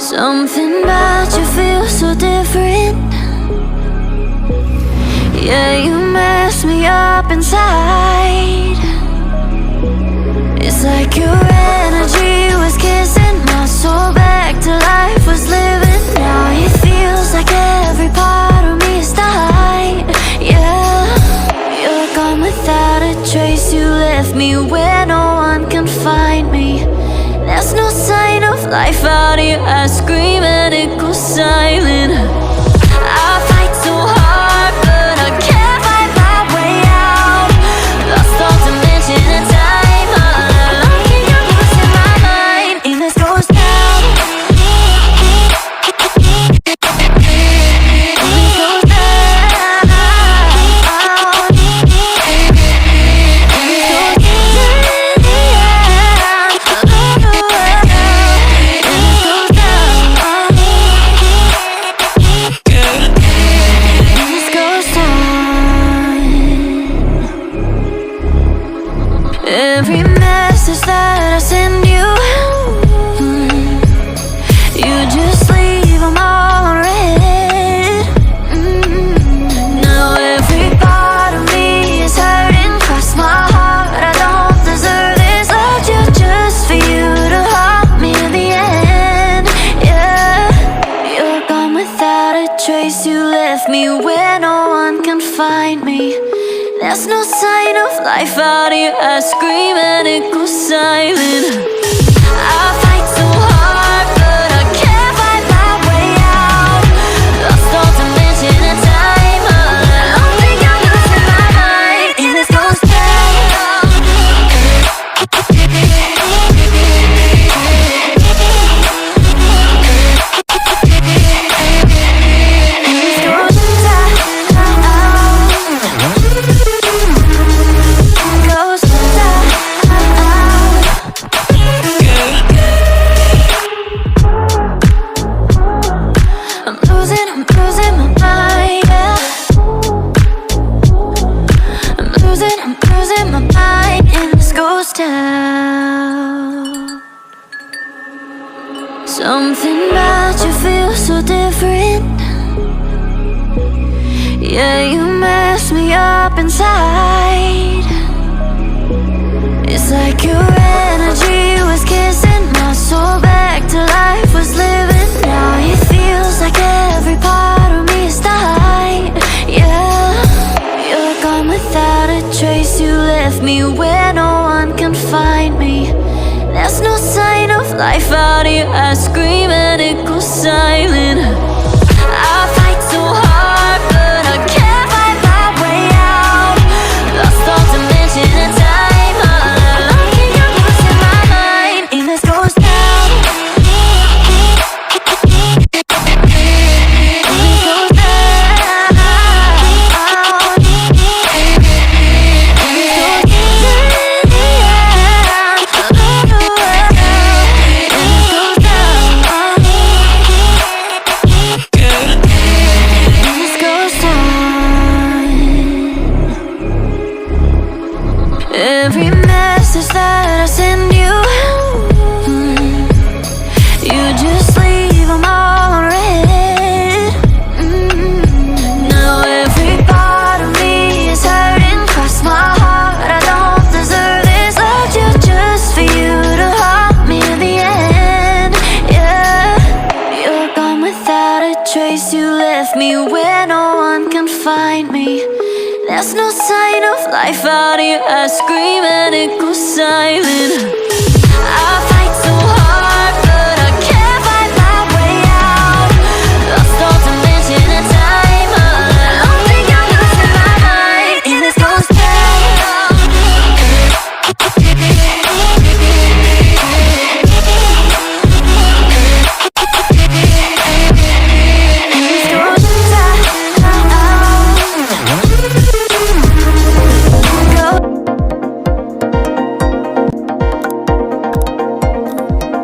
Something about you feels so different. Yeah, you mess me up inside. It's like your energy was kissing my soul back to life, was living. Now it feels like every part of me is died. Yeah, you're gone without a trace. You left me where no one can find me. There's no sign of life out here. I scream and it goes silent. I fight so hard, but I can't find my way out. Lost all dimension and time. All alone, can you losing my mind? And this goes down. Every message that I send you, you just leave them all unread. Now every part of me is hurting. Cross my heart, I don't deserve this. Loved you just for you to haunt me in the end. Yeah, you're gone without a trace. You left me where no one can find me. There's no sign of life out here. I scream and it goes silent. I fight so hard, but I can't find my way out. Lost all dimension and time. All alone, think I'm losing my mind. And this goes down. Something about you feels so different. Yeah, you mess me up inside. It's like your energy was kissing my soul back to life, was living. Now it feels like every part of me is died. Yeah, you're gone without a trace. You left me where no one can find me. There's no sign of life out here. I scream and it goes silent. I fight so hard, but I can't find my way out. Lost all dimension and time. All alone, can you losing my mind? And this goes down. Every message that I send you, you just leave them all unread. Now every part of me is hurting. Cross my heart, I don't deserve this. Loved you just for you to haunt me in the end. Yeah, you're gone without a trace. You left me where no one can find me. There's no sign of life out here. I scream and it goes silent. I